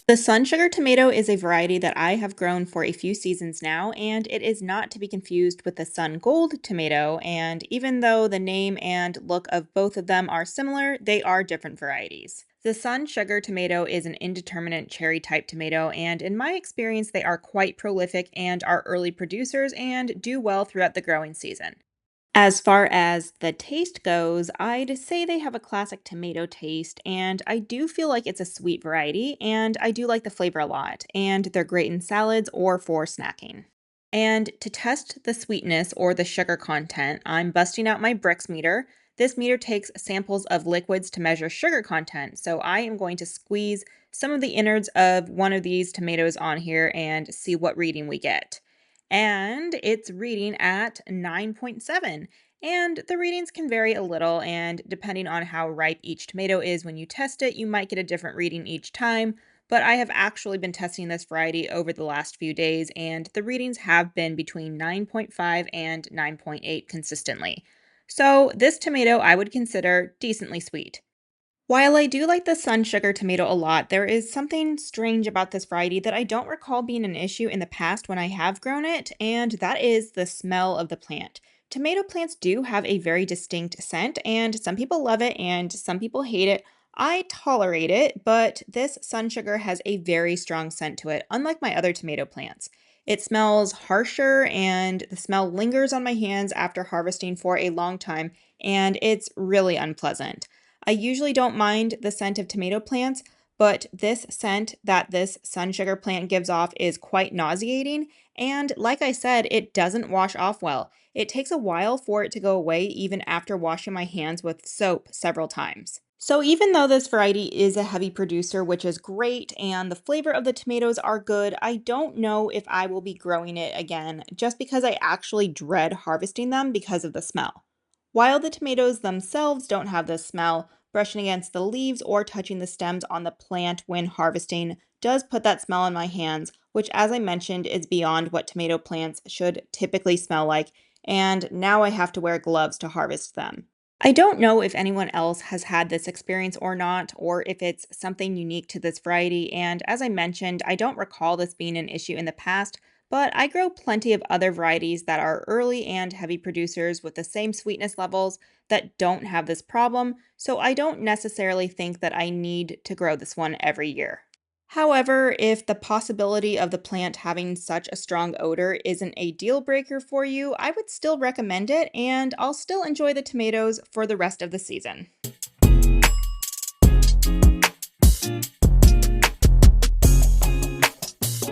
The Sunsugar Tomato is a variety that I have grown for a few seasons now, and it is not to be confused with the Sun Gold tomato. And even though the name and look of both of them are similar, they are different varieties. The Sunsugar Tomato is an indeterminate cherry type tomato, and in my experience, they are quite prolific and are early producers and do well throughout the growing season. As far as the taste goes, I'd say they have a classic tomato taste, and I do feel like it's a sweet variety, and I do like the flavor a lot, and they're great in salads or for snacking. And to test the sweetness or the sugar content, I'm busting out my Brix meter. This meter takes samples of liquids to measure sugar content, so I am going to squeeze some of the innards of one of these tomatoes on here and see what reading we get. And it's reading at 9.7. And the readings can vary a little, and depending on how ripe each tomato is when you test it, you might get a different reading each time. But I have actually been testing this variety over the last few days, and the readings have been between 9.5 and 9.8 consistently. So, this tomato I would consider decently sweet. While I do like the sun sugar tomato a lot, there is something strange about this variety that I don't recall being an issue in the past when I have grown it, and that is the smell of the plant. Tomato plants do have a very distinct scent, and some people love it and some people hate it. I tolerate it, but this sun sugar has a very strong scent to it, unlike my other tomato plants. It smells harsher, and the smell lingers on my hands after harvesting for a long time, and it's really unpleasant. I usually don't mind the scent of tomato plants, but this scent that this sun sugar plant gives off is quite nauseating. And like I said, it doesn't wash off well. It takes a while for it to go away, even after washing my hands with soap several times. So, even though this variety is a heavy producer, which is great, and the flavor of the tomatoes are good, I don't know if I will be growing it again just because I actually dread harvesting them because of the smell. While the tomatoes themselves don't have this smell, brushing against the leaves or touching the stems on the plant when harvesting does put that smell in my hands, which, as I mentioned, is beyond what tomato plants should typically smell like, and now I have to wear gloves to harvest them. I don't know if anyone else has had this experience or not, or if it's something unique to this variety. And as I mentioned, I don't recall this being an issue in the past, but I grow plenty of other varieties that are early and heavy producers with the same sweetness levels that don't have this problem, so I don't necessarily think that I need to grow this one every year. However, if the possibility of the plant having such a strong odor isn't a deal breaker for you, I would still recommend it and I'll still enjoy the tomatoes for the rest of the season.